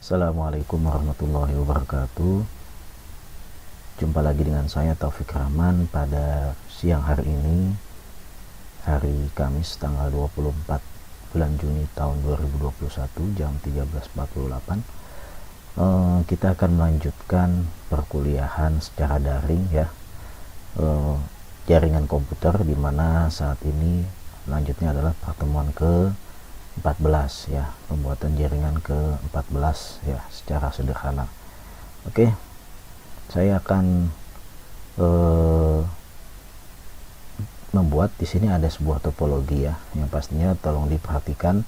Assalamualaikum warahmatullahi wabarakatuh. Jumpa lagi dengan saya Taufik Rahman pada siang hari ini, hari Kamis tanggal 24 bulan Juni tahun 2021 jam 13.48. Kita akan melanjutkan perkuliahan secara daring ya, jaringan komputer, di mana saat ini selanjutnya adalah pertemuan ke 14 ya, pembuatan jaringan ke 14 ya, secara sederhana. Oke, saya akan membuat di sini ada sebuah topologi ya, yang pastinya tolong diperhatikan.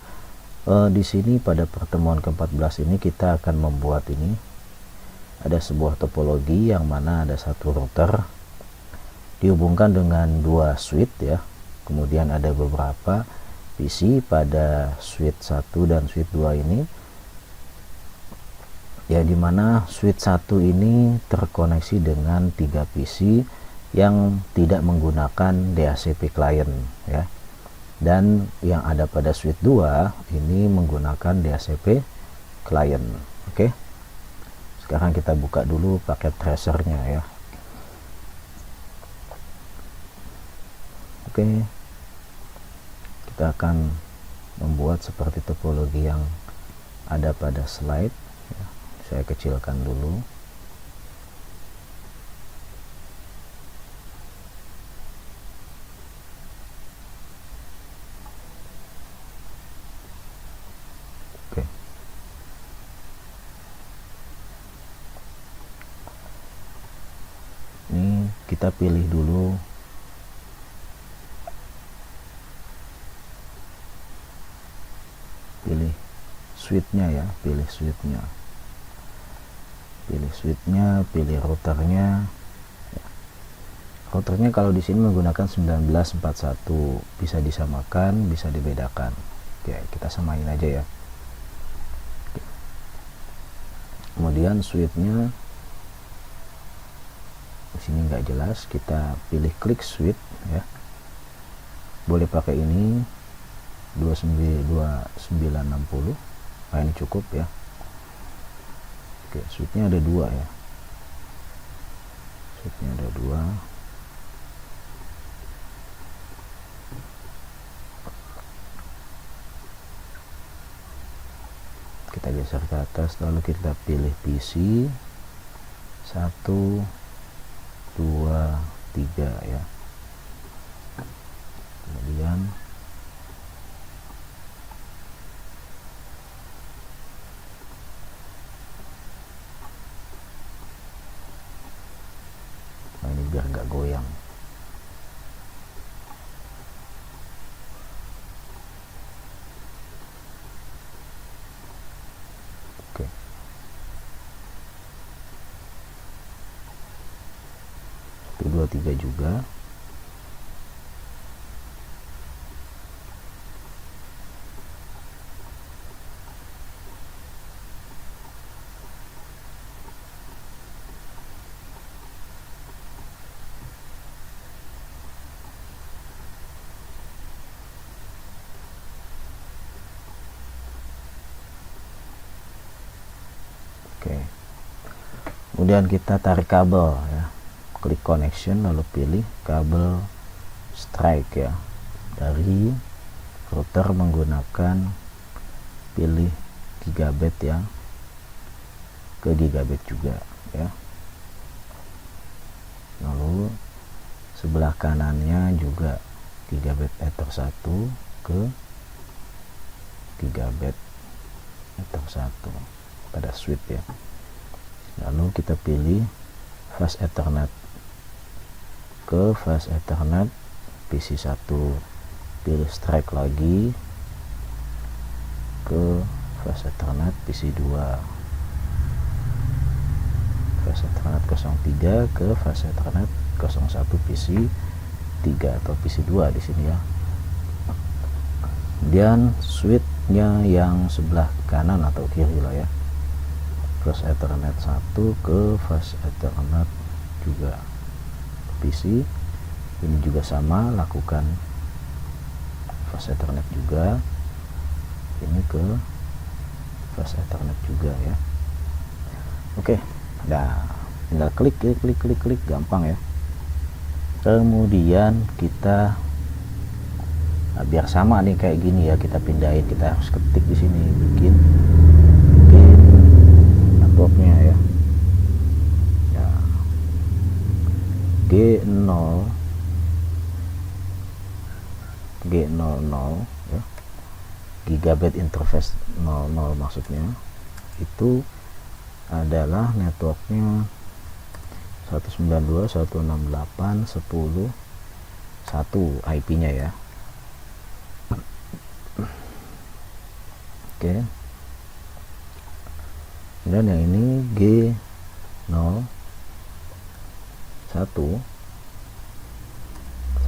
Di sini pada pertemuan ke-14 ini kita akan membuat ini ada sebuah topologi yang mana ada satu router dihubungkan dengan dua switch ya, kemudian ada beberapa PC pada switch 1 dan switch 2 ini ya, dimana switch 1 ini terkoneksi dengan 3 PC yang tidak menggunakan DHCP client ya, dan yang ada pada switch 2 ini menggunakan DHCP client. Oke, sekarang kita buka dulu paket tracernya ya. Oke, kita akan membuat seperti topologi yang ada pada slide ya. Saya kecilkan dulu. Oke, ini kita pilih dulu switchnya ya, pilih pilih routernya ya. Routernya kalau di sini menggunakan 1941, bisa disamakan bisa dibedakan. Oke, kita samain aja ya. Oke. Kemudian switchnya di sini nggak jelas, kita pilih klik switch ya, boleh pakai ini 2960. Nah, ini cukup ya. Oke, switchnya ada dua ya, kita geser ke atas, lalu kita pilih PC 1 2 3 ya, kemudian biar nggak goyang. Oke, 1 2 3 juga. Oke, kemudian kita tarik kabel ya, klik connection lalu pilih kabel strike ya, dari router menggunakan pilih gigabit ya, ke gigabit juga ya, lalu sebelah kanannya juga gigabit ether 1 ke gigabit ether 1 pada switch ya. Lalu kita pilih fast ethernet ke fast ethernet PC 1, pilih strike lagi ke fast ethernet PC 2, fast ethernet 03 ke fast ethernet 01 PC 3 atau PC 2 di sini ya. Kemudian switchnya yang sebelah kanan atau kiri lah ya, fast ethernet 1 ke fast ethernet juga PC, ini juga sama, lakukan fast ethernet juga, ini ke fast ethernet juga ya. Oke, nah tinggal klik, gampang ya. Kemudian kita biar sama nih kayak gini ya, kita pindahin, kita harus ketik di sini, bikin networknya ya. G00 ya, gigabit interface 00 maksudnya, itu adalah networknya 192.168.10.1 IP-nya ya. Oke, dan yang ini G01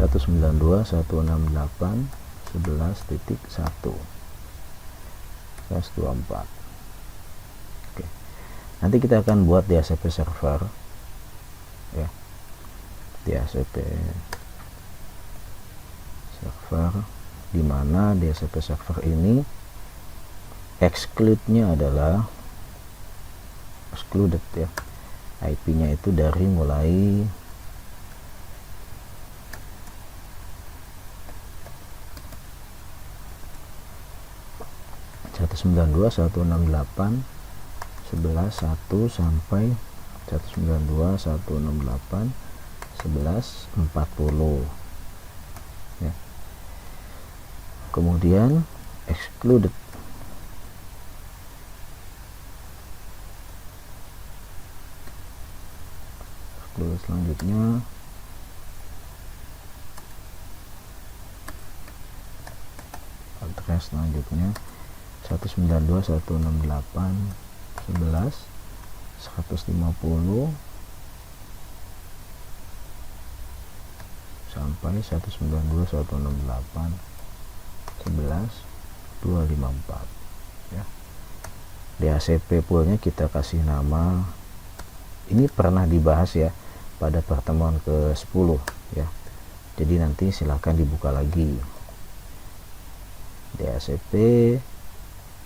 192.168.11.1/24. Oke, nanti kita akan buat DHCP server ya, DHCP server, dimana DHCP server ini exclude-nya adalah excluded ya, IP-nya itu dari mulai 192.168.11.1 sampai 192.168.11.40 ya. Kemudian excluded selanjutnya address selanjutnya 192.168.11.150 sampai 192.168.11.254 ya. DHCP poolnya kita kasih nama, ini pernah dibahas ya pada pertemuan ke-10 ya, jadi nanti silahkan dibuka lagi. DHCP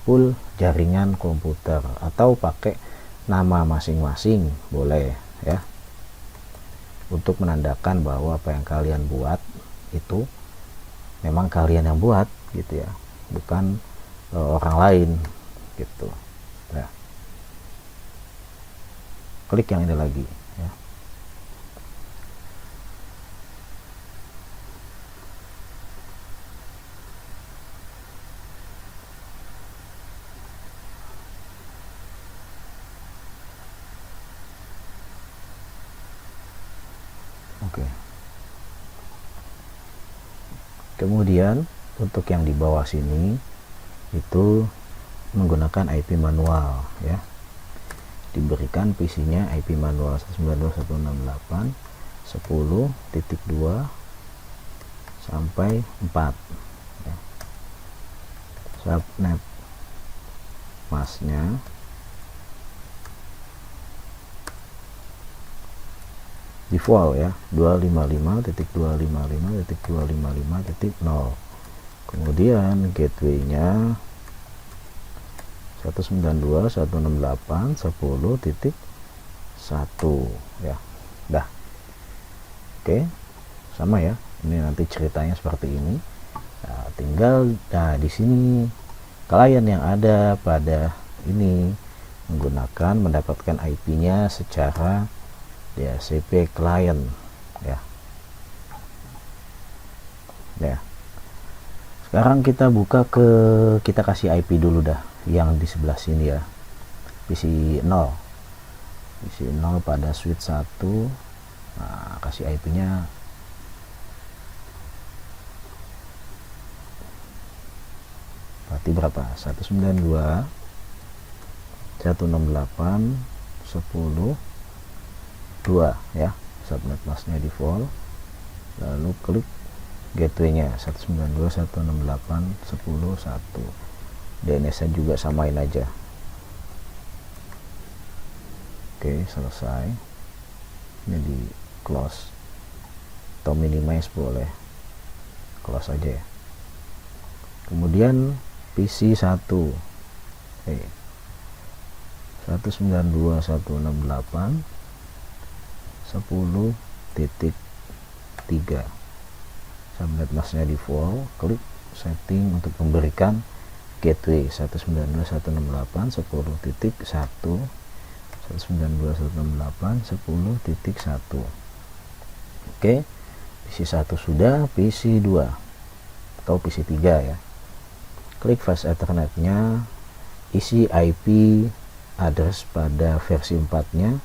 pool jaringan komputer, atau pakai nama masing-masing boleh ya, untuk menandakan bahwa apa yang kalian buat itu memang kalian yang buat gitu ya, bukan orang lain gitu ya. Klik yang ini lagi ya. Oke. Kemudian untuk yang di bawah sini itu menggunakan IP manual ya. Diberikan PC-nya IP manual 192.168.10.2 sampai 4 ya. Subnet masnya default ya, 255.255.255.0. kemudian gateway-nya 192.168.10.1 ya. Dah. Oke, sama ya, ini nanti ceritanya seperti ini. Nah, tinggal di sini klien yang ada pada ini mendapatkan IP-nya secara DHCP client ya. Ya. Sekarang kita buka kita kasih IP dulu dah yang di sebelah sini ya. PC 0 pada switch 1. Nah, kasih IP-nya berarti berapa? 192.168.10.2 ya. Subnet masknya default, lalu klik gateway-nya 192.168.10.1. DNS-nya juga samain aja. Oke, selesai. Ini di close atau minimize boleh, close aja ya. Kemudian PC 1 192.168.10.3. Subnet masknya default, klik setting untuk memberikan gateway 192.168.10.1, 192.168.10.1. Oke, PC1 sudah, PC2 atau PC3 ya. Klik fast ethernetnya, isi IP address pada versi 4 nya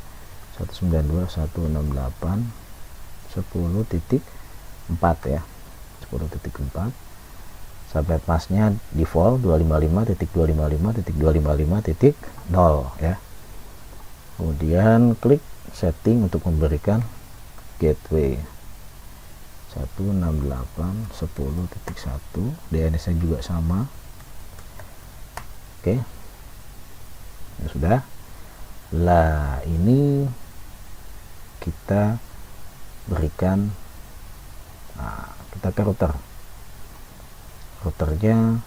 192.168.10.4 ya, 10.4. Subnet masknya default 255.255.255.0 ya. Kemudian klik setting untuk memberikan gateway 168.10.1, DNS nya juga sama. Oke, ya sudah lah, ini kita berikan, nah, kita ke routernya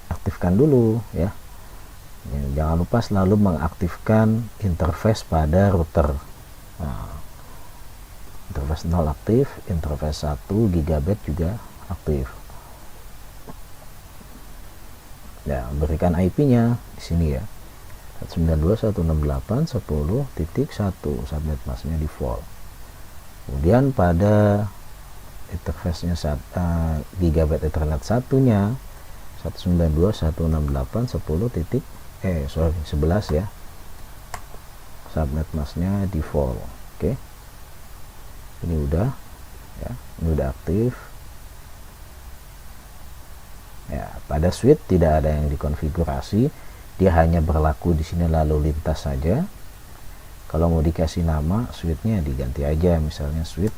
aktifkan dulu ya. Jangan lupa selalu mengaktifkan interface pada router. Nah, interface 0 aktif, interface 1 GB juga aktif ya. Berikan IP-nya di sini ya, 192.168.10.1, subnet masknya default. Kemudian pada interface-nya gigabit Ethernet satunya 192.168.11 ya, subnet masknya default. Oke, ini udah ya, ini udah aktif ya. Pada switch tidak ada yang dikonfigurasi, dia hanya berlaku di sini lalu lintas saja. Kalau mau dikasih nama switchnya diganti aja, misalnya switch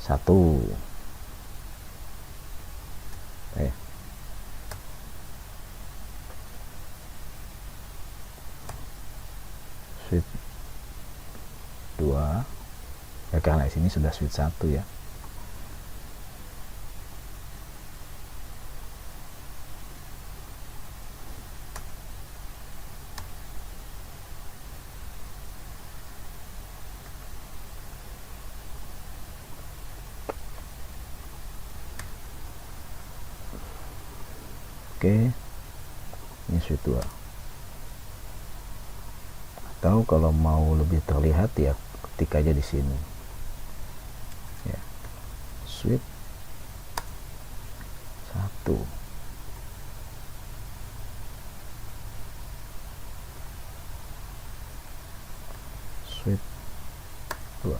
1 switch 2 ya, karena di sini sudah switch 1 ya. Oke, ini switch 2. Atau kalau mau lebih terlihat ya, ketik aja di sini ya, switch 1. Switch 2.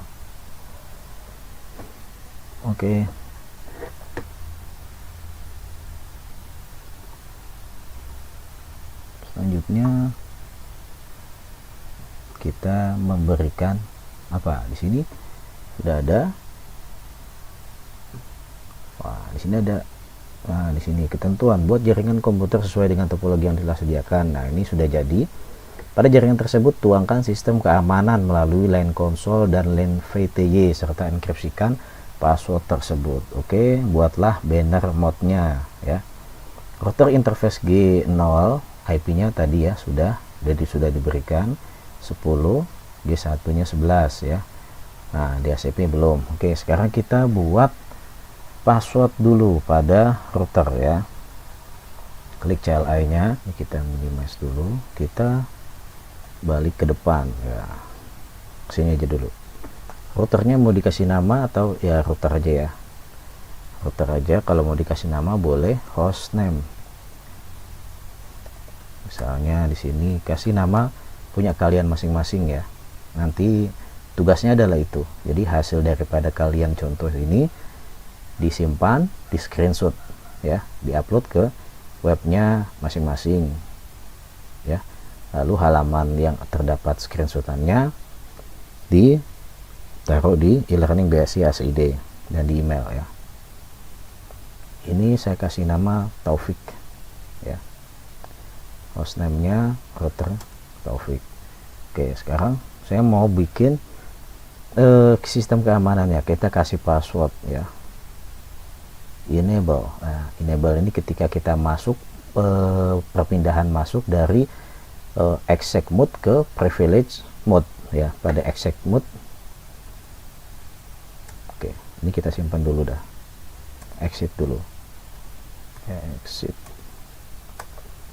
Oke. Selanjutnya kita memberikan apa? Di sini sudah ada. Wah, di sini ada. Nah, di sini ketentuan buat jaringan komputer sesuai dengan topologi yang telah sediakan. Nah, ini sudah jadi. Pada jaringan tersebut tuangkan sistem keamanan melalui LAN konsol dan LAN VTY serta enkripsikan password tersebut. Oke, buatlah banner mode-nya ya. Router interface G0, IP-nya tadi ya sudah, jadi sudah diberikan 10, G1-nya 11 ya. Nah, DHCP belum. Oke, sekarang kita buat password dulu pada router ya. Klik CLI-nya, kita minimize dulu, kita balik ke depan ya. Sini aja dulu. Routernya mau dikasih nama atau ya router aja ya. Router aja, kalau mau dikasih nama boleh hostname. Misalnya di sini kasih nama punya kalian masing-masing ya. Nanti tugasnya adalah itu. Jadi hasil daripada kalian contoh ini disimpan, di screenshot ya, diupload ke webnya masing-masing ya. Lalu halaman yang terdapat screenshotannya ditaruh di e-learning BSI ACID dan di email ya. Ini saya kasih nama Taufik ya. Hostname-nya router Taufik. Oke, sekarang saya mau bikin sistem keamanannya. Kita kasih password ya. Enable. Nah, enable ini ketika kita masuk perpindahan masuk dari exec mode ke privilege mode ya. Pada exec mode, oke, ini kita simpan dulu dah, exit dulu, exit.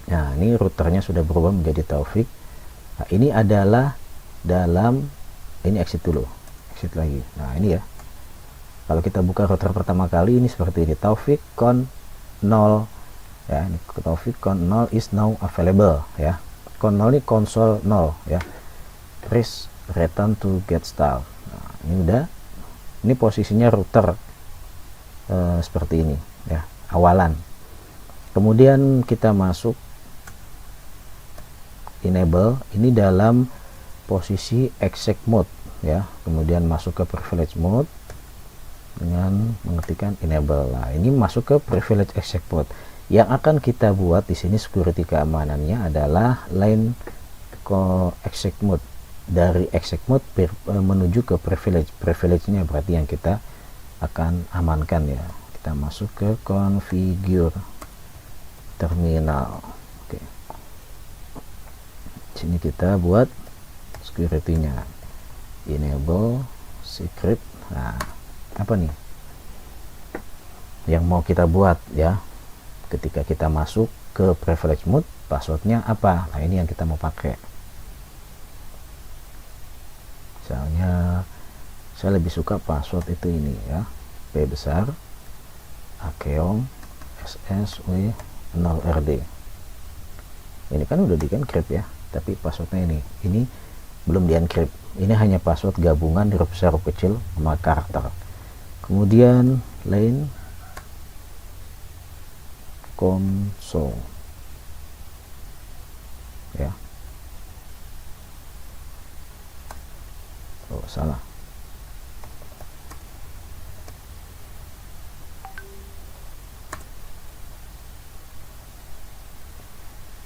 Nah, ini routernya sudah berubah menjadi Taufik. Nah, ini adalah dalam, ini exit dulu, exit lagi. Nah, ini ya, kalau kita buka router pertama kali ini seperti ini, Taufik con 0 ya, ini Taufik con 0 is now available ya. Con 0 ini konsol 0 ya, please return to get start. Nah, ini udah, ini posisinya router seperti ini ya, awalan. Kemudian kita masuk enable, ini dalam posisi exec mode ya, kemudian masuk ke privilege mode dengan mengetikkan enable. Nah, ini masuk ke privilege exec mode. Yang akan kita buat di sini security keamanannya adalah line exec mode, dari exec mode menuju ke privilege-nya berarti yang kita akan amankan ya. Kita masuk ke configure terminal. Oke, sini kita buat security-nya, enable secret. Nah, apa nih yang mau kita buat ya, ketika kita masuk ke privilege mode, passwordnya apa? Nah, ini yang kita mau pakai. Misalnya saya lebih suka password itu ini ya, P besar Akeong SSW 0RD. Ini kan udah di encrypt ya, tapi passwordnya ini belum di encrypt. Ini hanya password gabungan huruf besar huruf kecil sama karakter. Kemudian line console ya, oh salah,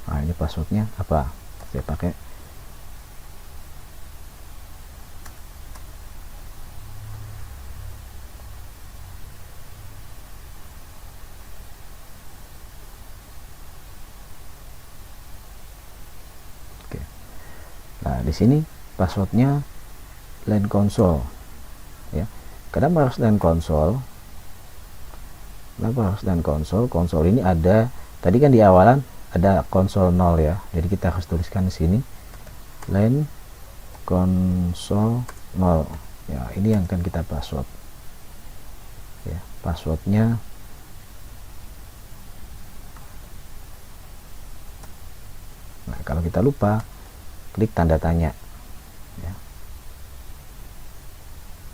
nah ini passwordnya apa, saya pakai di sini passwordnya line console ya. Kenapa harus line console? Konsol ini ada, tadi kan di awalan ada konsol 0 ya, jadi kita harus tuliskan di sini line console 0 ya. Ini yang akan kita password ya, passwordnya nah, kalau kita lupa klik tanda tanya ya.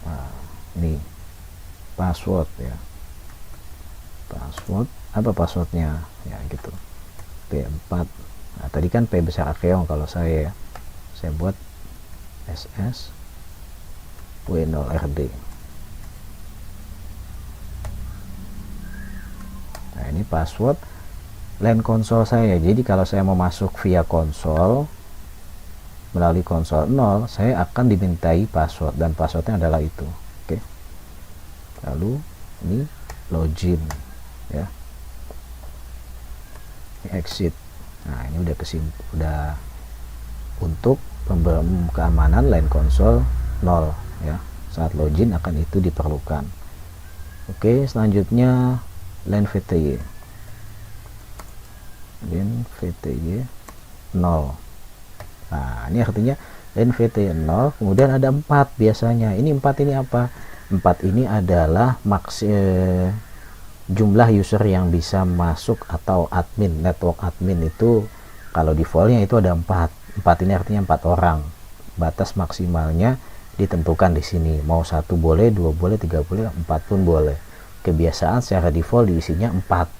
Nah, ini password ya, password apa passwordnya ya gitu, P4. Nah, tadi kan P besar Akeong, kalau saya buat SS W0RD. Nah, ini password line console saya. Jadi kalau saya mau masuk via konsol melalui konsol 0, saya akan dimintai password dan passwordnya adalah itu. Oke. Lalu ini login ya. Ini exit. Nah, ini udah untuk keamanan line console 0 ya. Saat login akan itu diperlukan. Oke, selanjutnya line VTY. Line VTY 0. Nah, ini artinya line VTY 0, kemudian ada 4 biasanya. Ini 4 ini apa? 4 ini adalah jumlah user yang bisa masuk atau admin, network admin itu kalau defaultnya itu ada 4. 4 ini artinya 4 orang. Batas maksimalnya ditentukan di sini. Mau 1 boleh, 2 boleh, 3 boleh, 4 pun boleh. Kebiasaan secara default diisinya 4.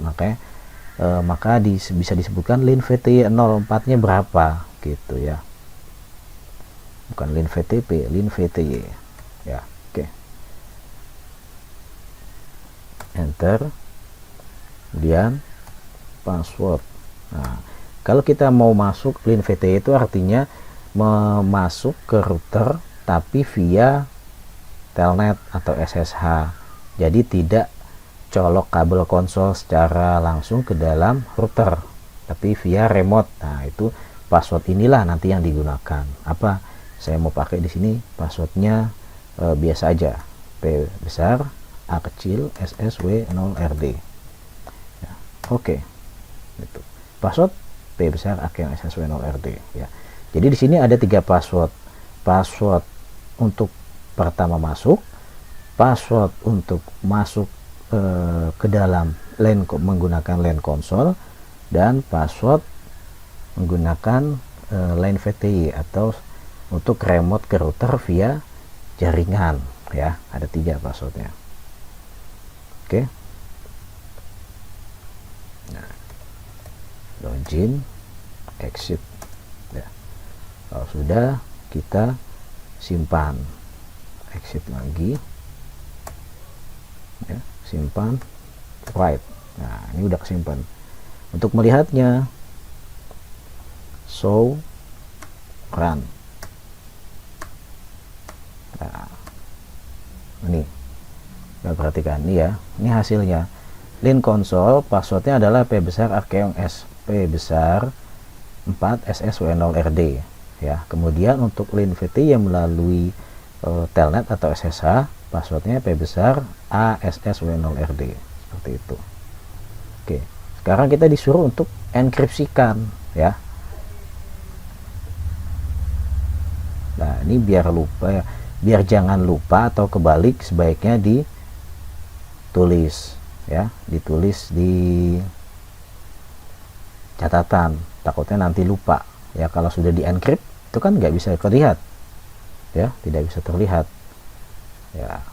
Maka bisa disebutkan line VTY 0, 4-nya berapa gitu ya, bukan line VTP, line VTY ya. Oke, enter, kemudian password. Nah, kalau kita mau masuk line VTY itu artinya masuk ke router tapi via telnet atau SSH, jadi tidak colok kabel konsol secara langsung ke dalam router tapi via remote. Nah, itu password inilah nanti yang digunakan. Apa saya mau pakai di sini passwordnya biasa aja, P besar A kecil SSW 0RD ya. Oke, itu password P besar A kecil SSW 0RD ya. Jadi di sini ada 3 password untuk pertama masuk, password untuk masuk ke dalam LAN menggunakan LAN konsol, dan password menggunakan LAN VTY atau untuk remote ke router via jaringan ya. Ada 3 passwordnya. Oke. Nah, login, exit ya. Kalau sudah, kita simpan, exit lagi ya, simpan, write. Nah, ini udah kesimpan. Untuk melihatnya, show, run. Nah, ini kita perhatikan nih ya, ini hasilnya. LAN konsol passwordnya adalah P besar Arkeong S, P besar 4 SSW0RD ya. Kemudian untuk LAN VT yang melalui telnet atau SSH, passwordnya P besar ASSW0RD, seperti itu. Oke, sekarang kita disuruh untuk enkripsikan ya. Nah, ini biar jangan lupa atau kebalik, sebaiknya ditulis ya, ditulis di catatan, takutnya nanti lupa ya. Kalau sudah di encrypt itu kan nggak bisa terlihat ya, tidak bisa terlihat ya.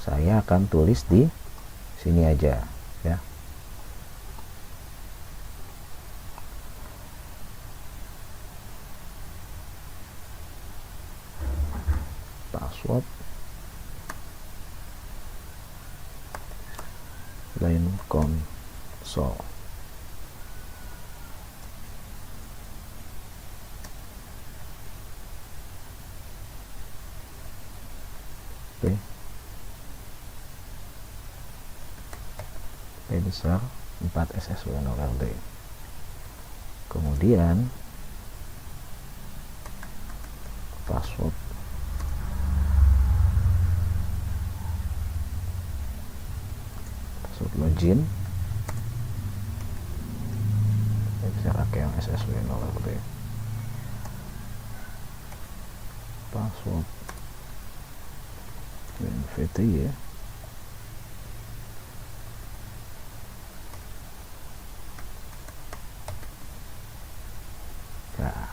Saya akan tulis di sini aja ya. Password LAN konsol. Oke. P besar 4 SSW0RD. Kemudian password login, bisa pakai yang SSW0RD. Password VTY ya. Nah,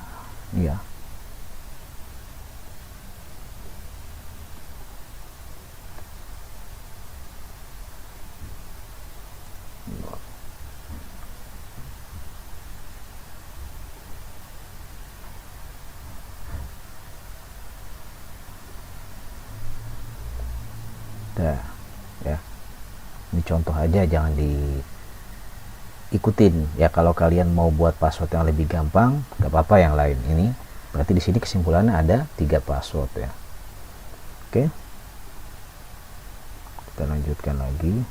iya. Dah, ya. Ini contoh aja, jangan diikutin ya. Kalau kalian mau buat password yang lebih gampang, nggak apa-apa yang lain. Ini berarti di sini kesimpulannya ada 3 password ya. Oke, kita lanjutkan lagi.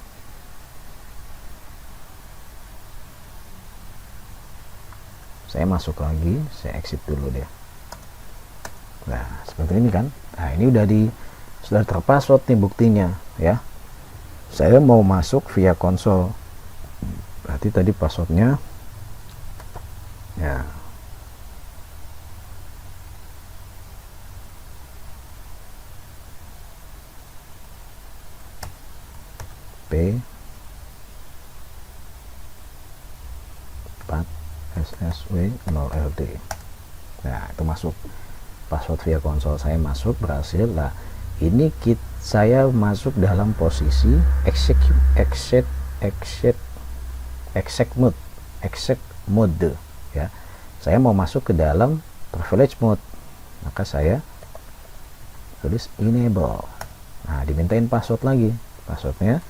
Saya masuk lagi, saya exit dulu deh. Nah, seperti ini kan. Nah, ini sudah terpassword nih buktinya ya. Saya mau masuk via konsol, berarti tadi passwordnya ya. P 4 SSW 0RD. Nah, itu masuk password via konsol, saya masuk, berhasil lah. Ini saya masuk dalam posisi exec mode ya. Saya mau masuk ke dalam privilege mode, maka saya tulis enable. Nah, dimintain password lagi, passwordnya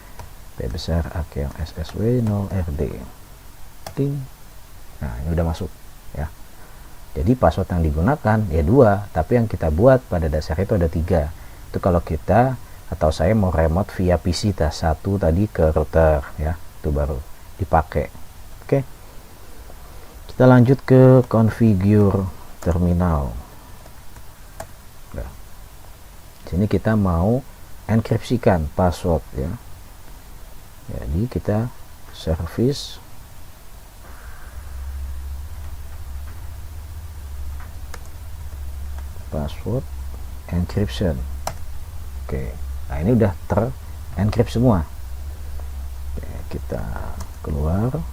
P besar Arkeong SSW 0RD. Nah, ini udah masuk ya. Jadi password yang digunakan ya 2, tapi yang kita buat pada dasarnya itu ada 3. Itu kalau kita atau saya mau remote via PC 1 tadi ke router ya, itu baru dipakai. Oke. Kita lanjut ke configure terminal. Nah, sini kita mau enkripsikan password ya. Jadi kita service password encryption. Oke, nah ini udah ter-encrypt semua. Oke, kita keluar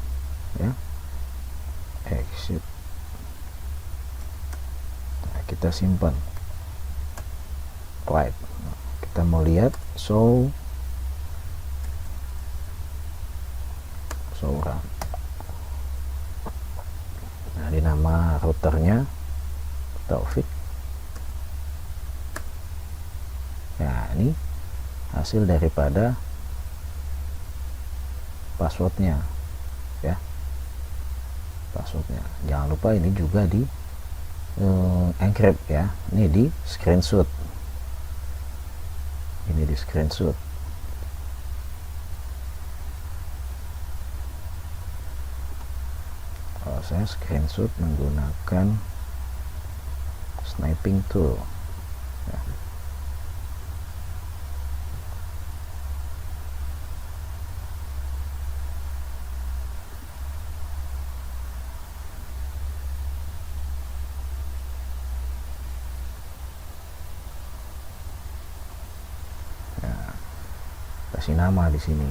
ya, exit. Nah, kita simpan. Right, nah, kita mau lihat show run. Nah, di nama routernya Taufik. Nah, ini hasil daripada passwordnya ya, passwordnya. Jangan lupa ini juga di encrypt ya. Ini di screenshot. Ini di screenshot. Kalau saya screenshot menggunakan sniping tool ya. Kasih nama di sini.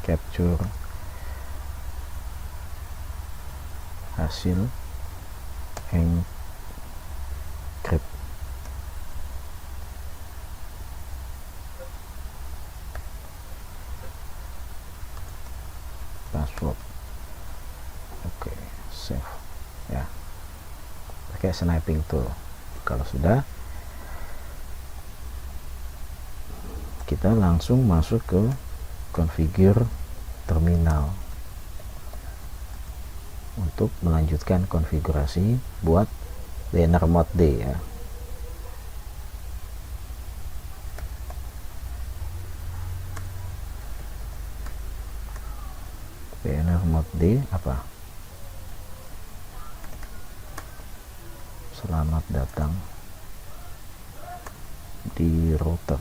Capture hasil encrypt. Password. Oke, save ya, pakai sniping tool. Kalau sudah, kita langsung masuk ke configure terminal untuk melanjutkan konfigurasi buat DNR mode D ya. DNR mode D apa? Selamat datang di router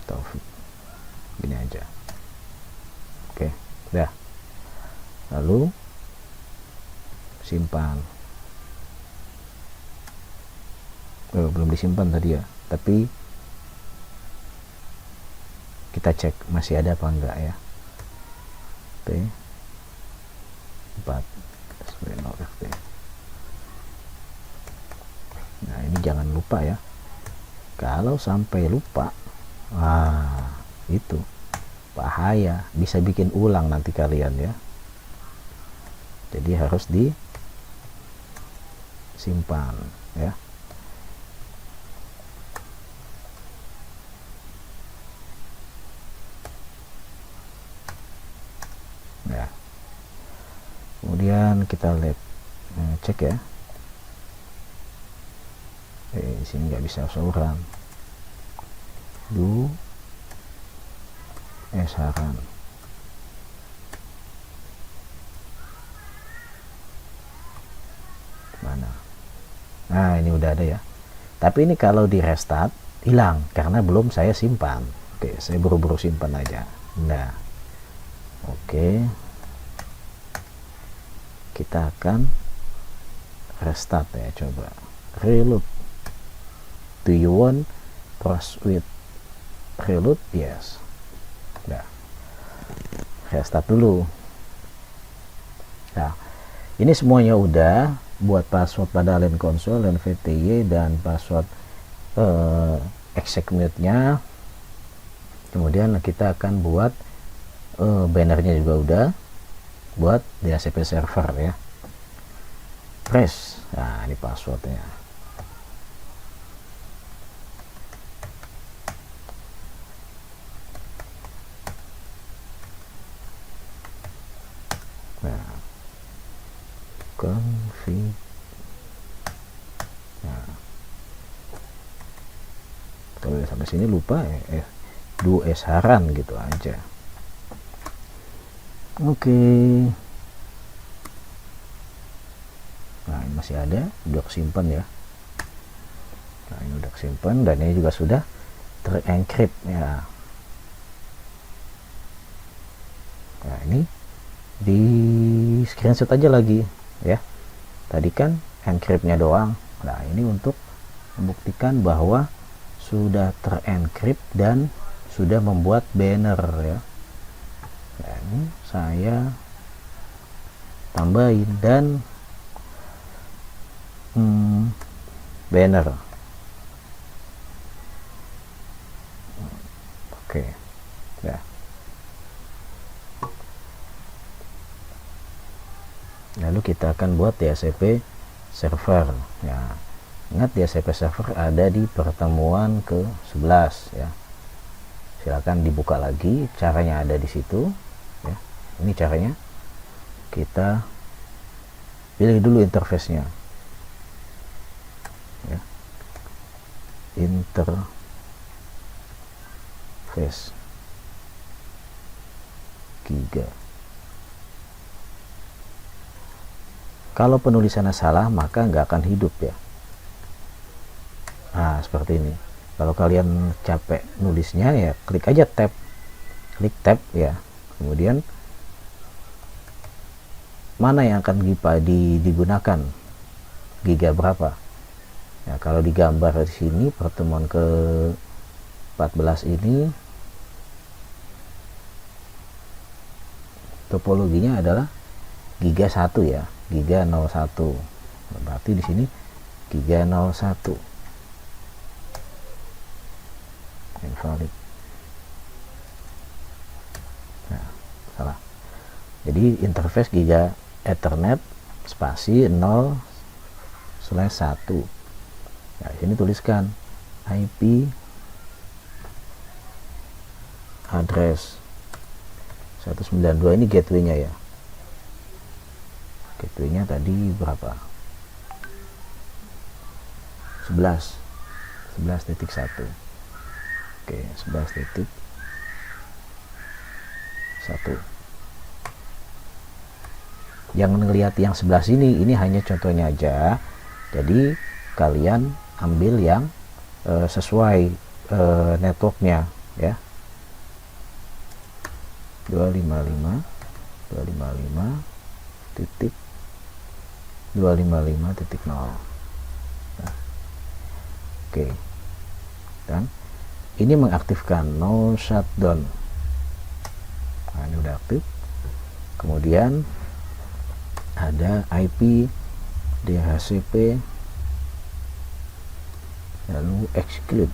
Taufik. Gini aja. Oke, dah. Lalu simpan. Belum disimpan tadi ya, tapi kita cek masih ada apa enggak ya. P4 SW0FT. Nah, ini jangan lupa ya. Kalau sampai lupa, itu bahaya, bisa bikin ulang nanti kalian ya. Jadi harus disimpan ya. Ya. Kemudian kita cek ya. Di sini nggak bisa sauran. Saran. Mana? Nah, ini udah ada ya. Tapi ini kalau di restart hilang karena belum saya simpan. Oke, saya buru-buru simpan aja. Nah, oke. Kita akan restart ya, coba. Reload. Do you want with reload? Yes. Nah, restart dulu. Nah, ini semuanya udah buat password pada LAN console dan VTY dan password execute-nya. Kemudian kita akan buat bannernya juga udah buat DHCP server ya. Press. Nah, ini passwordnya. Nah, config. Nah, sampai sini lupa du esharan gitu aja. Oke. Nah, ini masih ada, udah simpan ya. Nah, ini udah simpan dan ini juga sudah terencrypt ya. Nah, ini di screenshot aja lagi ya. Tadi kan encryptnya doang. Nah, ini untuk membuktikan bahwa sudah terencrypt dan sudah membuat banner ya. Nah, ini saya tambahin dan banner. Oke ya. Lalu kita akan buat DHCP server ya. Ingat, DHCP server ada di pertemuan ke-11 ya. Silakan dibuka lagi, caranya ada di situ ya. Ini caranya, kita pilih dulu interface-nya ya. Interface Giga. Kalau penulisannya salah maka nggak akan hidup ya. Nah, seperti ini. Kalau kalian capek nulisnya ya klik aja tab, klik tab ya. Kemudian mana yang akan digunakan, giga berapa ya. Kalau digambar di sini pertemuan ke 14 ini topologinya adalah giga 1 ya, giga 01. Berarti di sini giga 01 invalid. Nah, salah. Jadi interface giga Ethernet spasi 0/1. Nah, di sini tuliskan IP address 192. Ini gateway-nya ya. Gateway-nya tadi berapa? 11.1. Oke, 11.1. Jangan ngelihat yang sebelah sini, ini hanya contohnya aja. Jadi kalian ambil yang sesuai networknya ya. 255.255.0. Nah, oke. Dan ini mengaktifkan no shutdown. Nah, ini udah aktif. Kemudian ada IP DHCP, lalu exclude.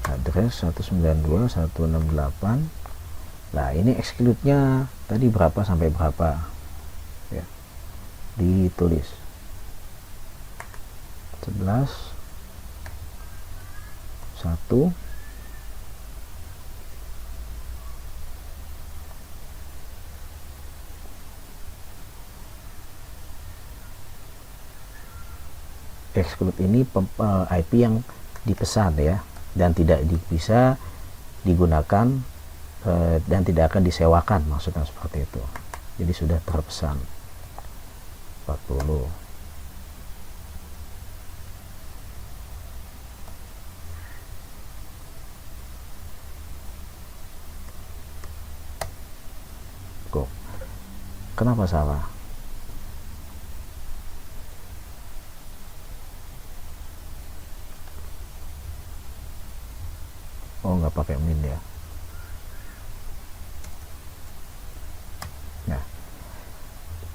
Address 192.168. Nah, ini exclude-nya tadi berapa sampai berapa ya. Ditulis 11.1. Exclude ini IP yang dipesan ya, dan tidak bisa digunakan dan tidak akan disewakan, maksudnya seperti itu. Jadi sudah terpesan 40. Kok kenapa salah? Oh, nggak pakai min ya. Nah,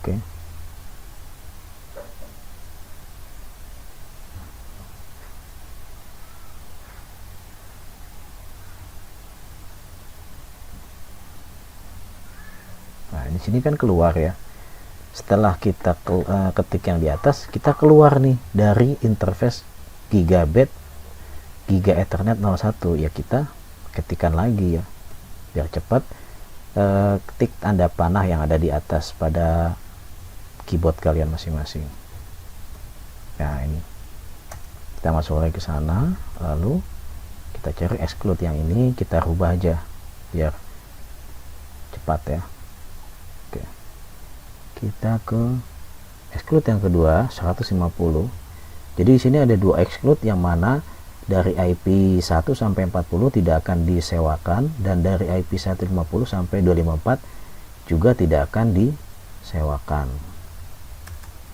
oke. Nah, di sini kan keluar ya. Setelah kita ketik yang di atas, kita keluar nih dari interface gigabit giga Ethernet 01 ya. Kita ketikkan lagi ya biar cepat. Ketik tanda panah yang ada di atas pada keyboard kalian masing-masing. Nah ini kita masuk lagi ke sana, lalu kita cari exclude yang ini, kita rubah aja biar cepat ya. Oke, kita ke exclude yang kedua 150. Jadi di sini ada dua exclude, yang mana dari IP 1 sampai 40 tidak akan disewakan, dan dari IP 150 sampai 254 juga tidak akan disewakan,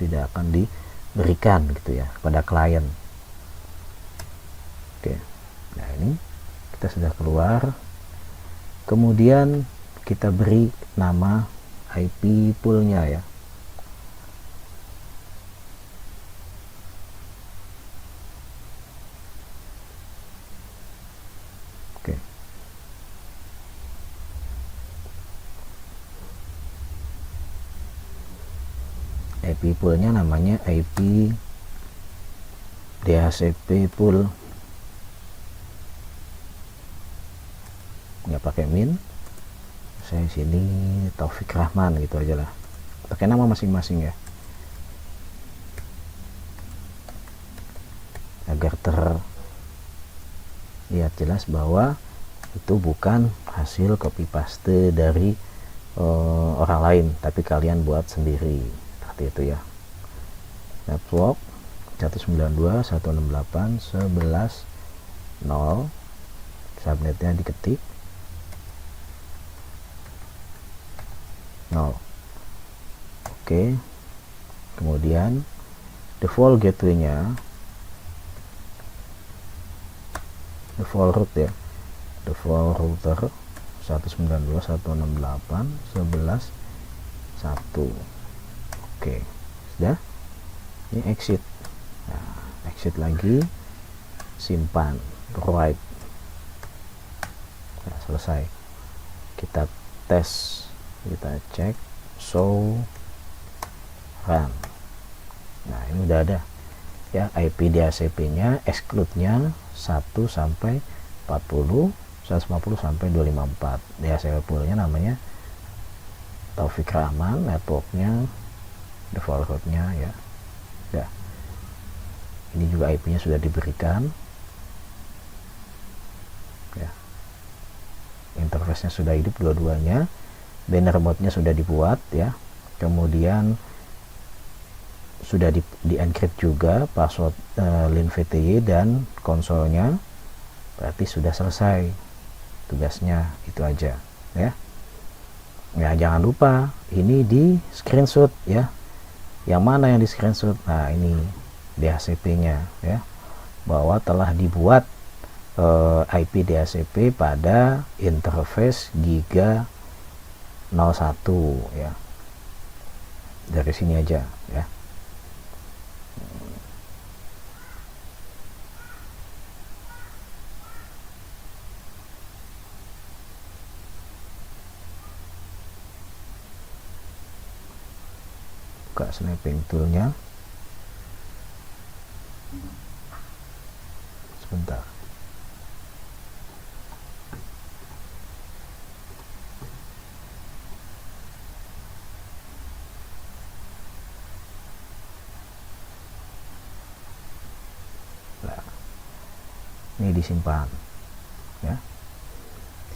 tidak akan diberikan gitu ya kepada klien. Oke, nah ini kita sudah keluar. Kemudian kita beri nama IP poolnya ya. Oke, IP poolnya namanya IP DHCP pool, nggak pakai min, saya sini Taufik Rahman gitu aja lah, pakai nama masing-masing ya, agar terlihat jelas bahwa itu bukan hasil copy paste dari orang lain, tapi kalian buat sendiri seperti itu ya. Network 192.168.11.0, subnetnya diketik 0. Oke, kemudian default gateway-nya, default root ya, default router 192.168.11.1. Oke, sudah. Ini exit. Nah, exit lagi, simpan, write. Nah, selesai. Kita tes, kita cek, show, run. Nah, ini udah ada ya IP DHCP-nya, exclude-nya 1 sampai 40, 150 sampai 254. DHCP pool-nya namanya Taufik Rahman, network-nya, default root-nya ya. Ya. Ini juga IP-nya sudah diberikan. Ya. Interface-nya sudah hidup dua-duanya. Banner mode-nya sudah dibuat ya. Kemudian sudah di encrypt juga password LINVTY dan konsolnya. Berarti sudah selesai tugasnya, itu aja ya. Ya, jangan lupa ini di screenshot ya. Yang mana yang di screenshot? Nah, ini DHCP-nya ya, bahwa telah dibuat IP DHCP pada interface Giga 01 ya. Dari sini aja ya. Buka snapping toolnya sebentar. Nah, ini disimpan ya,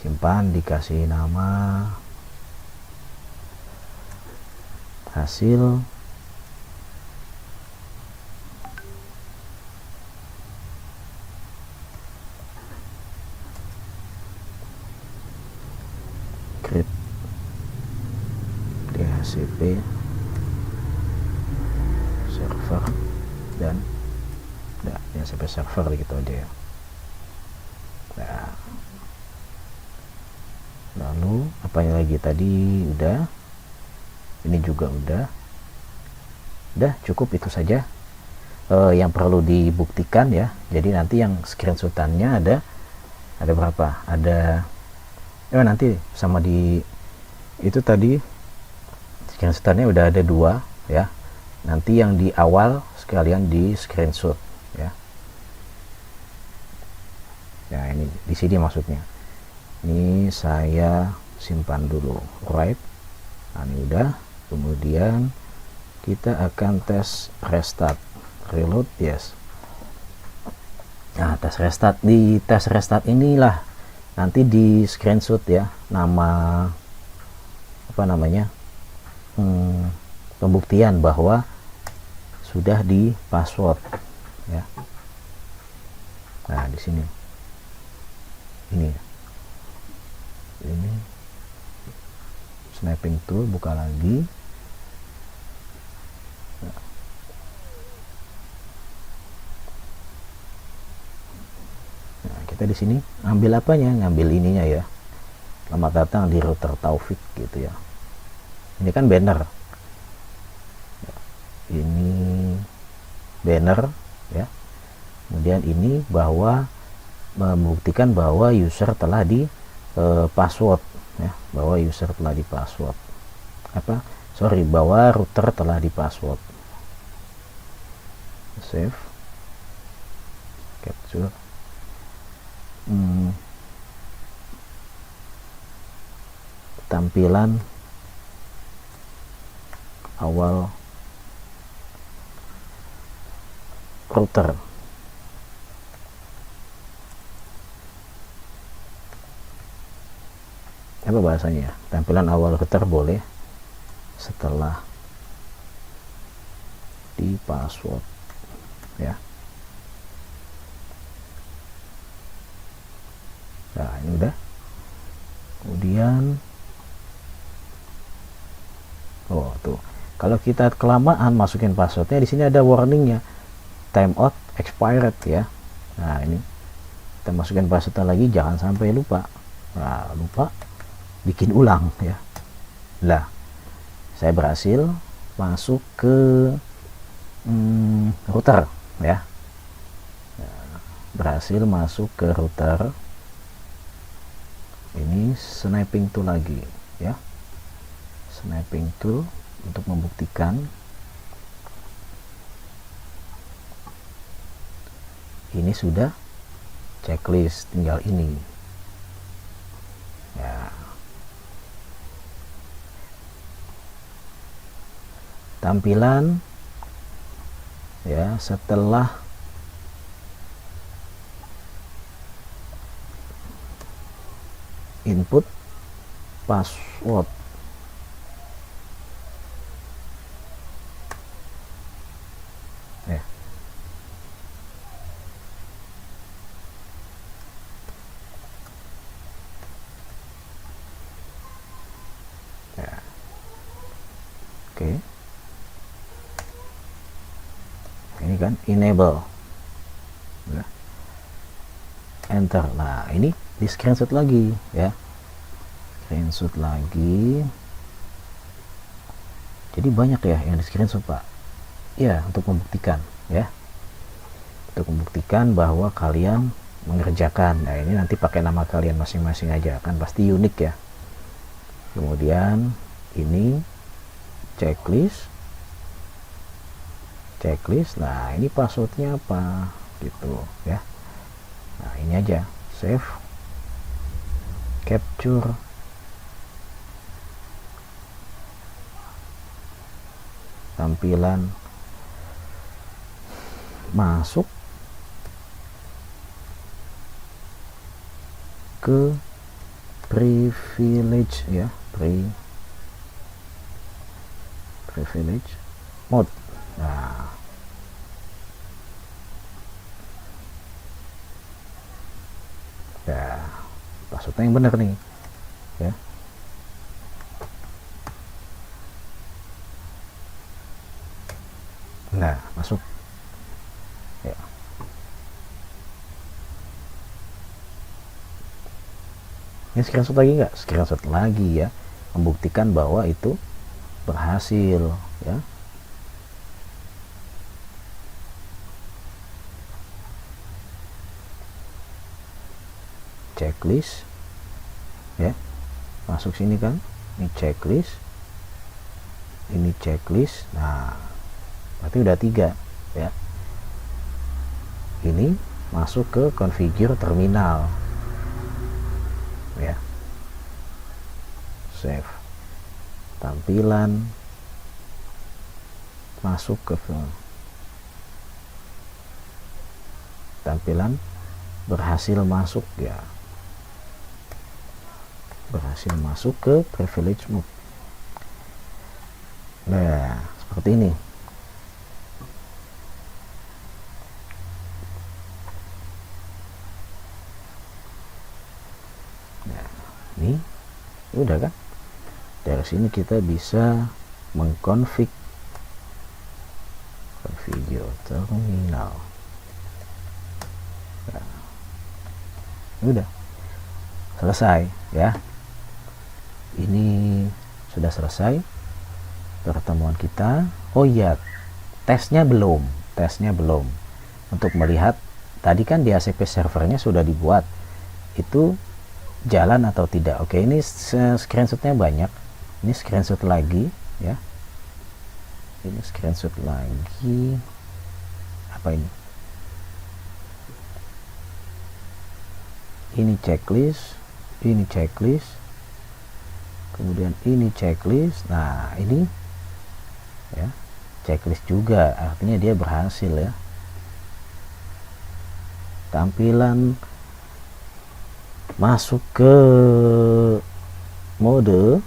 simpan, dikasih nama hasil script DHCP server dan DHCP server gitu aja ya. Nah, lalu apanya lagi tadi udah, ini juga udah cukup itu saja yang perlu dibuktikan ya. Jadi nanti yang screenshotannya ada berapa, ada nanti sama di itu tadi screenshotannya udah ada 2 ya, nanti yang di awal sekalian di screenshot ya. Ya, ini di sini maksudnya. Ini saya simpan dulu, right. Nah, ini udah. Kemudian kita akan tes restart reload, yes. Nah, tes restart, di tes restart inilah nanti di screenshot ya nama apa namanya pembuktian bahwa sudah di password ya. Nah, di sini ini snapping tool, buka lagi. Nah, kita di sini ambil apanya, ngambil ininya ya, selamat datang di router Taufik gitu ya. Ini kan banner, ini banner ya. Kemudian ini bahwa membuktikan bahwa user telah di password ya, bahwa user telah di password bahwa router telah di password. Save, capture. Tampilan awal router. Apa bahasanya? Tampilan awal router boleh setelah di password ya. Nah, ini udah. Kemudian tuh, kalau kita kelamaan masukin passwordnya, di sini ada warningnya, timeout expired ya. Nah, ini kita masukin passwordnya lagi, jangan sampai lupa. Nah, lupa bikin ulang ya. Lah, saya berhasil masuk ke router ya. Berhasil masuk ke router. Ini snapping tool lagi ya, snapping tool untuk membuktikan ini sudah checklist, tinggal ini ya. Tampilan ya setelah input password ya. Ya. Oke. Ini kan enable ya. Enter. Nah, ini di screenshot lagi ya, screenshot lagi. Jadi banyak ya yang di screenshot Pak ya, untuk membuktikan ya, untuk membuktikan bahwa kalian mengerjakan. Nah, ini nanti pakai nama kalian masing-masing aja, kan pasti unik ya. Kemudian ini checklist. Nah, ini passwordnya apa gitu ya. Nah, ini aja, save, capture, tampilan masuk ke privilege ya, privilege mode. Nah, ya passwordnya yang benar nih ya. Nah, masuk ya. Ini screenshot lagi nggak? Screenshot lagi ya, membuktikan bahwa itu berhasil ya. Checklist ya, masuk sini kan, ini checklist, ini checklist. Nah, berarti udah 3 ya. Ini masuk ke configure terminal ya, save, tampilan masuk ke tampilan berhasil masuk ya, berhasil masuk ke privilege mode. Nah seperti ini. Nah ini udah kan, dari sini kita bisa mengkonfig video terminal. Nah, udah selesai ya, ini sudah selesai pertemuan kita. Oh iya, tesnya belum untuk melihat tadi kan di ACP servernya sudah dibuat, itu jalan atau tidak. Oke, ini screenshotnya banyak, ini screenshot lagi ya, ini screenshot lagi. Apa ini? Ini checklist, ini checklist, kemudian ini checklist. Nah ini ya checklist juga, artinya dia berhasil ya. Tampilan masuk ke mode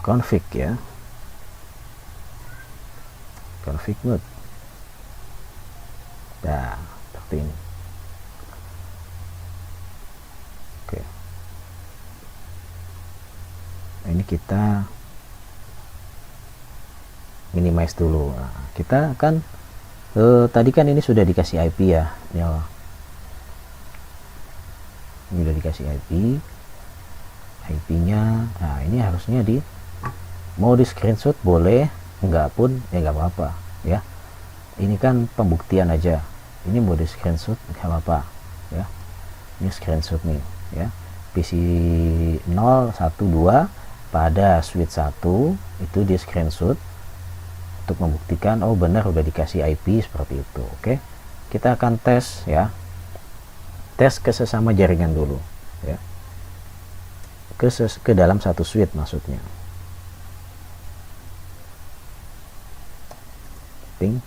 config ya, config mode. Nah seperti ini. Oke, nah, ini kita minimize dulu. Nah, kita kan tadi kan ini sudah dikasih IP ya, ini udah dikasih IP-nya. Nah ini harusnya di mau di screenshot boleh, enggak pun ya nggak apa-apa ya. Ini kan pembuktian aja, ini mau di screenshot nggak apa-apa ya. Ini screenshot nih ya, PC 012 pada switch 1 itu di screenshot untuk membuktikan oh benar udah dikasih IP seperti itu. Oke, kita akan tes ya, tes ke sesama jaringan dulu ya, ke dalam satu switch maksudnya. Ping.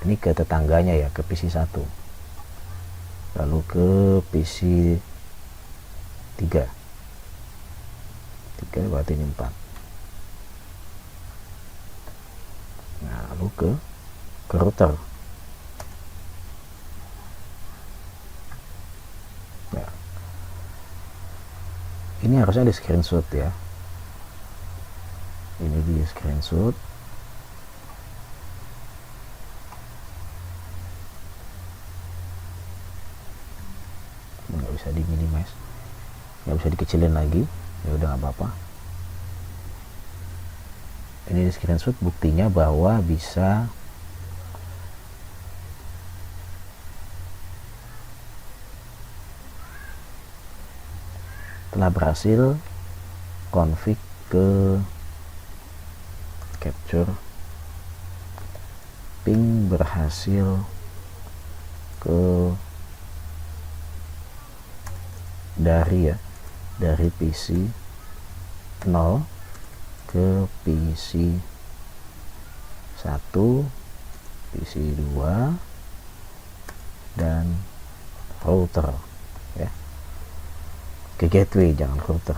Ini ke tetangganya ya, ke PC 1, lalu ke PC 3 berarti ini 4. Nah lalu ke router ya. Ini harusnya di screenshot ya, ini di screenshot. Nggak bisa di minimize, nggak bisa dikecilin lagi ya, udah nggak apa-apa. Ini di screenshot buktinya bahwa bisa telah berhasil config ke capture, ping berhasil ke dari PC 0 ke PC 1, PC 2 dan router ya, ke gateway, jangan router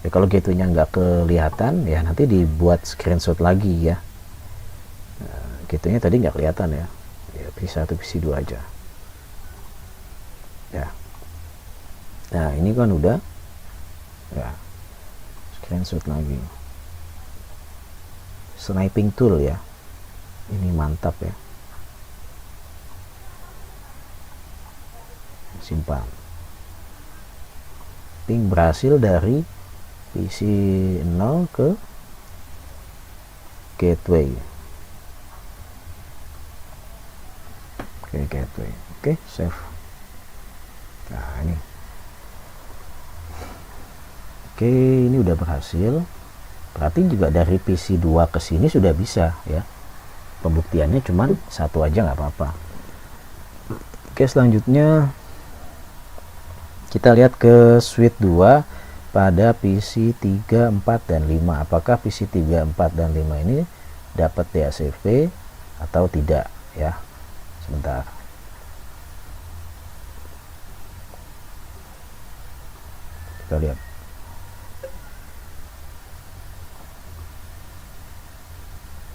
ya. Kalau gateway-nya nggak kelihatan ya nanti dibuat screenshot lagi ya. Nah, gateway-nya tadi nggak kelihatan ya, PC 1 PC 2 aja ya. Nah ini kan udah ya, screenshot lagi. Sniping tool ya, ini mantap ya, simpan. Ping berhasil dari PC 0 ke gateway. Oke, gateway. Oke, save. Nah ini oke, ini udah berhasil. Berarti juga dari PC 2 ke sini sudah bisa ya. Pembuktiannya cuman satu aja nggak apa-apa. Oke, selanjutnya Kita lihat ke switch 2 pada PC 3, 4, dan 5. Apakah PC 3, 4, dan 5 ini dapat DHCP atau tidak ya. Sebentar. Kita lihat.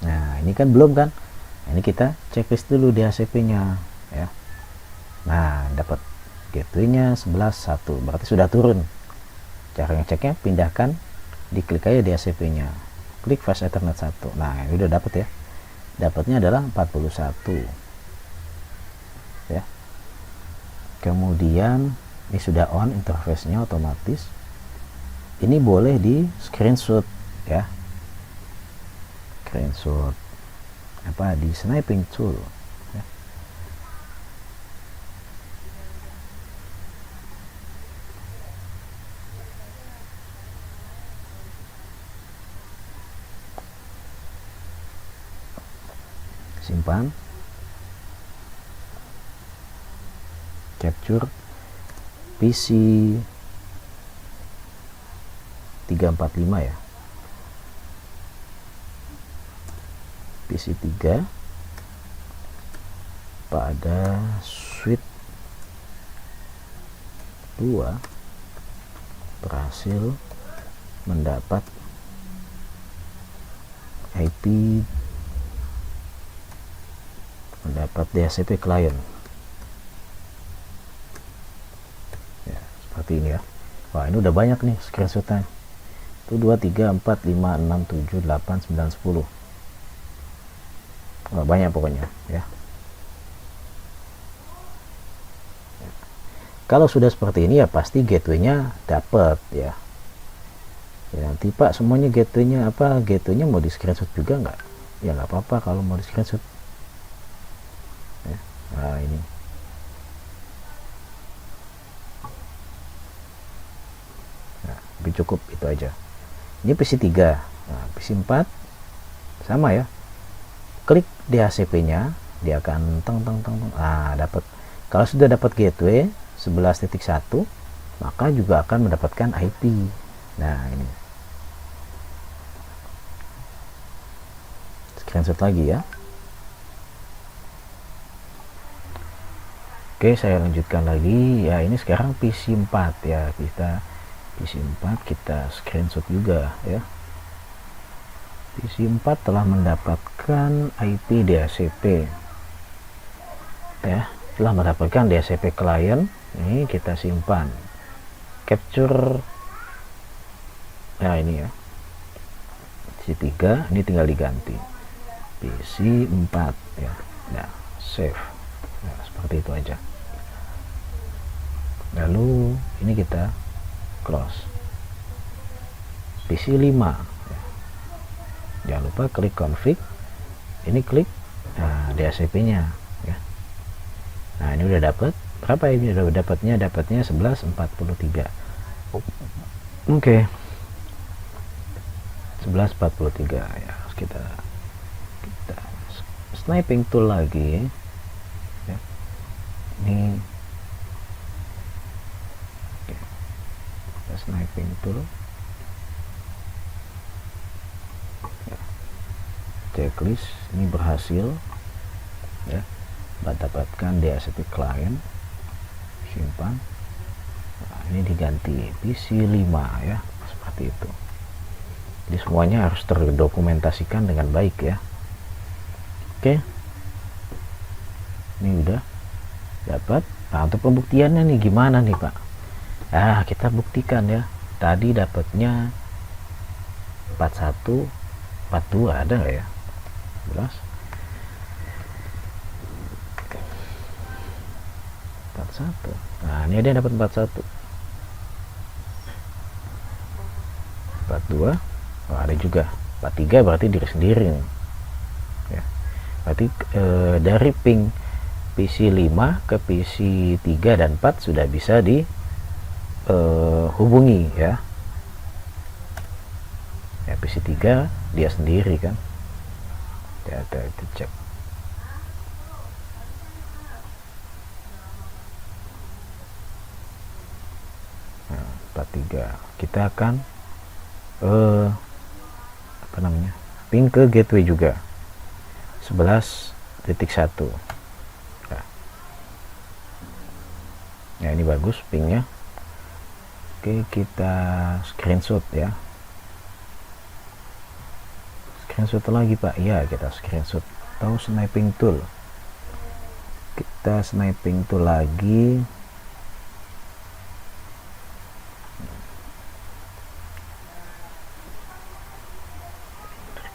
Nah, ini kan belum kan? Ini kita checklist dulu DHCP-nya ya. Nah, dapat gateway-nya 11.1, berarti sudah turun. Cara ngeceknya, pindahkan, diklik aja DHCP-nya, klik fast ethernet 1. Nah, ini udah dapat ya. Dapatnya adalah 41 ya. Kemudian ini sudah on interface-nya otomatis. Ini boleh di screenshot ya. Screenshot apa di sniping tool ya. Simpan, capture PC 345 ya, PC 3 pada switch 2 berhasil mendapat IP, mendapat DHCP client ya, seperti ini ya. Wah, ini udah banyak nih screenshotnya. Itu 2, 3, 4, 5, 6, 7, 8, 9, 10. Wah, banyak pokoknya ya. Kalau sudah seperti ini ya pasti gateway-nya dapat ya. Ya, nanti Pak semuanya gateway-nya apa? Gateway-nya mau di screenshot juga nggak? Ya nggak apa-apa kalau mau di screenshot. Ya. Nah, ini. Nah, lebih cukup itu aja. Ini PC 3. Nah, PC 4 sama ya. Klik DHCP-nya, dia akan teng. Nah, dapat. Kalau sudah dapat gateway 11.1, maka juga akan mendapatkan IP. Nah, ini. Screenshot lagi ya. Oke, saya lanjutkan lagi. Ya, ini sekarang PC 4 ya. Kita PC 4 kita screenshot juga ya. PC 4 telah mendapatkan IP DHCP. Ya, telah mendapatkan DHCP client. Ini kita simpan. Capture. Nah, ini ya. PC 3 ini tinggal diganti. PC 4 ya. Nah, save. Nah, seperti itu aja. Lalu ini kita close. PC 5 ya. Jangan lupa klik config, ini klik DHCP nya ya. Nah, ini udah dapat berapa ini udah dapatnya 11.43. Oke. 11.43 ya. Kita sniping tool lagi ya. Ini sniping tool ya. Checklist ini berhasil ya, mendapatkan DHCP client. Simpan. Nah, ini diganti PC 5 ya, seperti itu. Jadi semuanya harus terdokumentasikan dengan baik ya. Oke, ini udah dapat. Nah, untuk pembuktiannya nih gimana nih Pak? Kita buktikan ya. Tadi dapatnya 41, 42 ada nggak ya? 11, 41. Nah, ini ada yang dapat 41, 42. Oh, ada juga 43, berarti diri sendiri ya. Berarti dari ping PC 5 ke PC 3 dan 4 sudah bisa dihubungi ya. Ya, PC 3 dia sendiri kan. Ya, itu cek. juga kita akan ping ke gateway juga 11.1. Nah ini bagus pingnya. Oke, kita screenshot ya. Screenshot lagi Pak. Ya, kita screenshot atau sniping tool. Kita sniping tool lagi.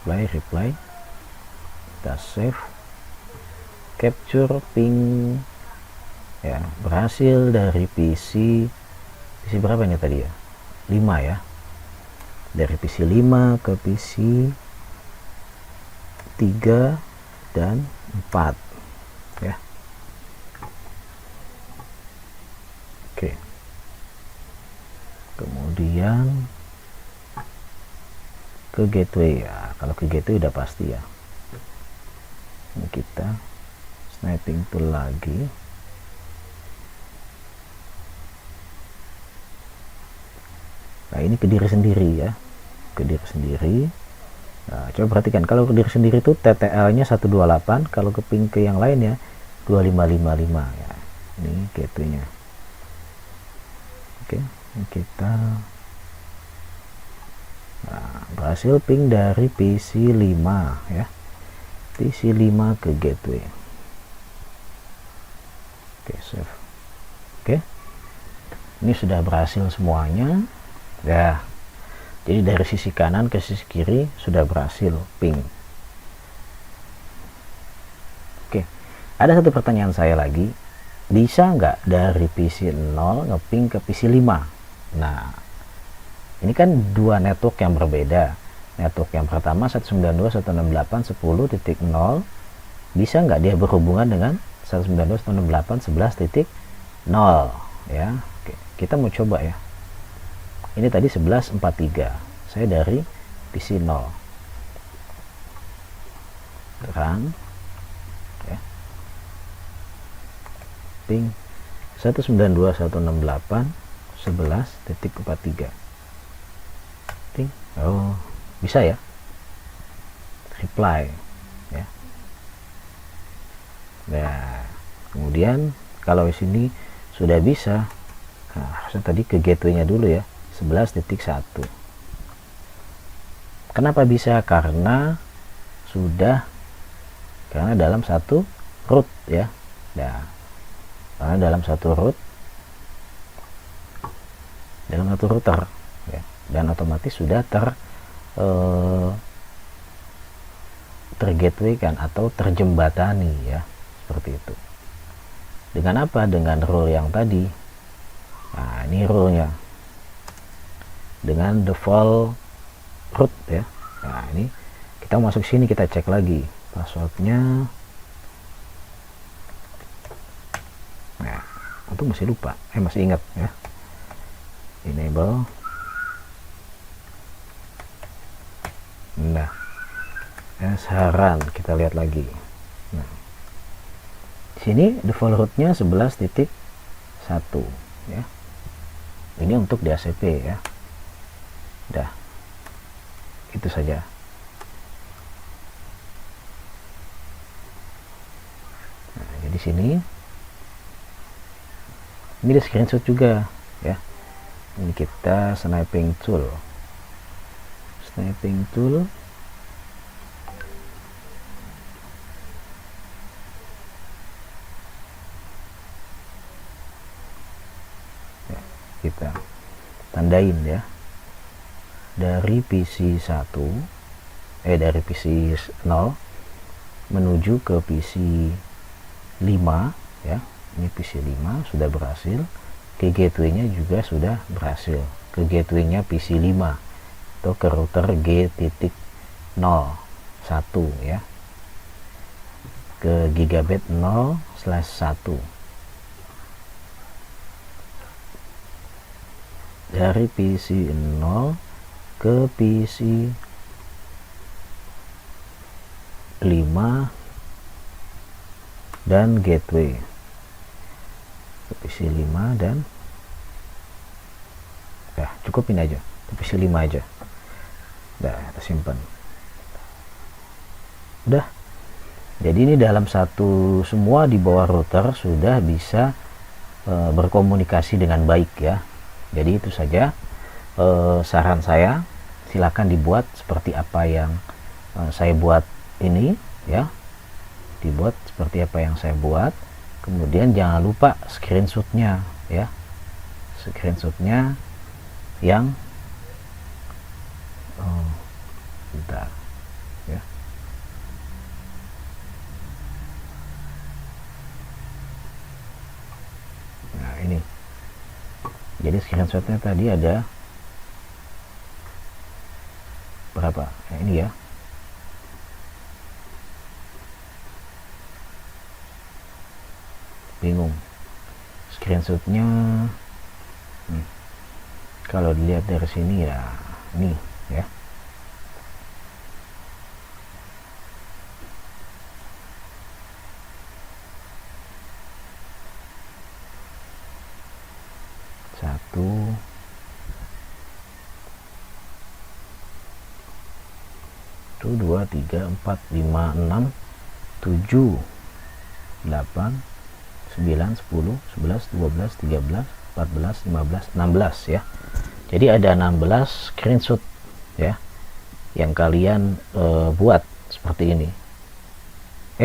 Reply. Kita save. Capture ping. Ya, berhasil dari PC berapa ini tadi ya? 5 ya. Dari PC 5 ke PC 3 dan 4 ya. Oke. Kemudian ke gateway ya. Kalau ke gateway udah pasti ya. Ini kita sniping tool lagi. Nah ini ke diri sendiri ya, ke diri sendiri. Nah, coba perhatikan kalau ke diri sendiri itu TTL nya 128, kalau ke ping ke yang lain ya 2555 ya. Ini gateway-nya. Oke, ini kita berhasil ping dari PC 5 ya. PC 5 ke gateway. Oke, save. Oke. Ini sudah berhasil semuanya. Ya, jadi dari sisi kanan ke sisi kiri sudah berhasil ping. Oke, ada satu pertanyaan saya lagi, bisa nggak dari PC 0 ngeping ke PC 5? Nah, ini kan dua network yang berbeda. Network yang pertama 192.168.10.0, bisa nggak dia berhubungan dengan 192.168.11.0 ya? Oke, kita mau coba ya. Ini tadi 11.43, saya dari PC 0 terang ya, ping 192.168.11.43 ping. Oh, bisa ya, reply ya. Nah kemudian kalau di sini sudah bisa, nah, harusnya tadi ke gateway nya dulu ya, 11.1. Kenapa bisa? Karena dalam satu root ya. Nah, karena dalam satu root, dalam satu router ya, dan otomatis sudah tergateway kan atau terjembatani ya, seperti itu. Dengan apa? Dengan rule yang tadi. Nah, ini rule-nya. Dengan default root ya. Nah ini kita masuk sini, kita cek lagi passwordnya. Nah itu masih lupa, masih ingat ya. Enable. Nah saran kita lihat lagi. Nah sini default rootnya 11.1 ya. Ini untuk DHCP ya. Udah, itu saja. Nah, jadi sini ini di screenshot juga ya. Ini kita sniping tool ya, kita tandain ya, dari PC 1 dari PC 0 menuju ke PC 5 ya. Ini PC 5 sudah berhasil, ke gateway nya juga sudah berhasil, ke gateway nya PC 5 atau ke router G.01 ya, ke gigabit 0/1 dari PC 0 ke PC 5 dan gateway, ke PC 5 dan cukup ini aja, TPC 5 aja. Udah kita simpan. Udah, jadi ini dalam satu, semua di bawah router sudah bisa berkomunikasi dengan baik ya. Jadi itu saja saran saya, silakan dibuat seperti apa yang saya buat ini ya, dibuat seperti apa yang saya buat. Kemudian jangan lupa screenshotnya ya, screenshotnya yang bentar ya. Nah ini, jadi screenshotnya tadi ada berapa? Nah, ini ya. Bingung screenshotnya. Kalau dilihat dari sini ya, ini ya. Satu, dua, tiga, empat, lima, enam, tujuh, 8, 9, 10, 11, 12, 13, 14, 15, 16 ya. Jadi ada 16 screenshot ya yang kalian buat seperti ini.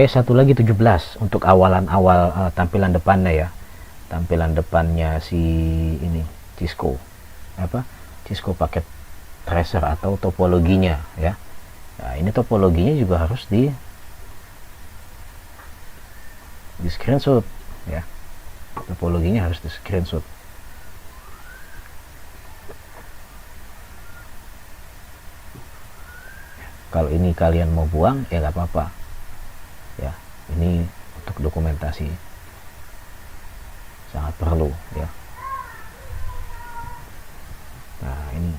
Satu lagi 17 untuk awalan-awal tampilan depannya ya. Tampilan depannya si ini Cisco apa? Cisco paket tracer atau topologinya ya. Nah, ini topologinya juga harus di screenshot ya. Topologinya harus di screenshot. Kalau ini kalian mau buang ya nggak apa-apa ya, ini untuk dokumentasi sangat perlu ya. Nah ini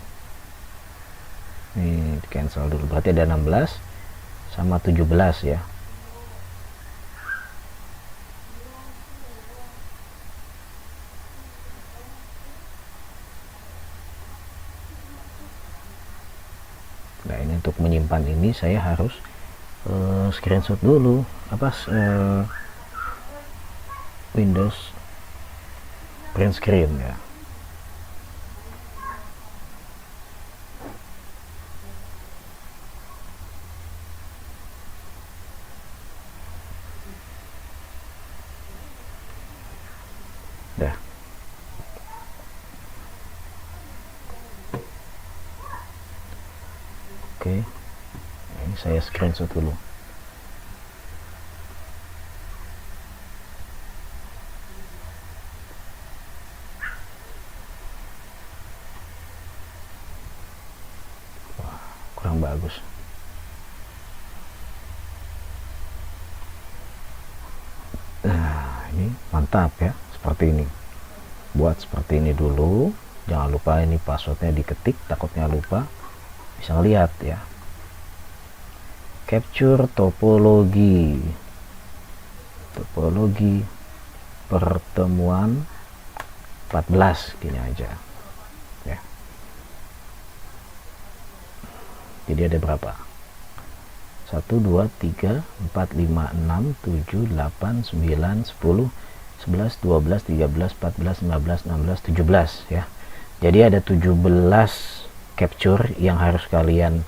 di cancel dulu, berarti ada 16 sama 17 ya. Nah ini untuk menyimpan ini saya harus screenshot dulu apa Windows print screen ya. Dah. Oke. Ini saya screenshot dulu. Wah, kurang bagus. Nah, ini mantap ya, seperti ini. Buat seperti ini dulu. Jangan lupa ini passwordnya diketik, takutnya lupa. Bisa ngeliat ya. Capture topologi pertemuan 14 gini aja ya. Jadi ada berapa? 1, 2, 3, 4, 5, 6, 7, 8, 9, 10, 11, 12, 13, 14, 15, 16, 17 ya. Jadi ada 17 capture yang harus kalian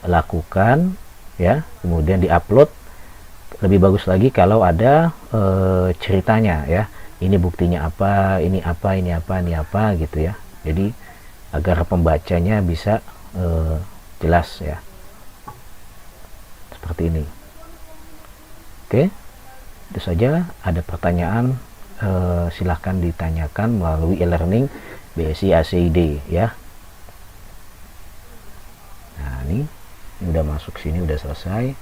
lakukan ya. Kemudian diupload. Lebih bagus lagi kalau ada ceritanya ya. Ini buktinya apa, ini apa, ini apa, ini apa gitu ya. Jadi agar pembacanya bisa jelas ya. Seperti ini. Oke, itu saja. Ada pertanyaan silahkan ditanyakan melalui e-learning BSI ACID ya. Nah ini udah masuk sini, udah selesai.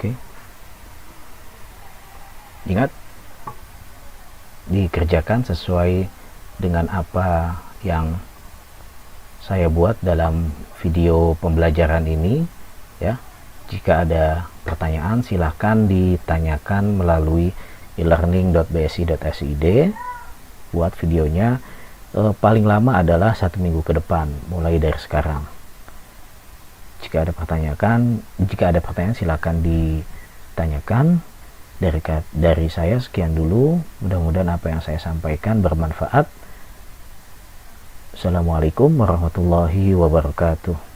Oke, ingat dikerjakan sesuai dengan apa yang saya buat dalam video pembelajaran ini ya. Jika ada pertanyaan silahkan ditanyakan melalui elearning.bsi.sid. Buat videonya paling lama adalah 1 minggu ke depan mulai dari sekarang. Jika ada pertanyaan silahkan ditanyakan. Dari saya sekian dulu, mudah-mudahan apa yang saya sampaikan bermanfaat. Assalamualaikum warahmatullahi wabarakatuh.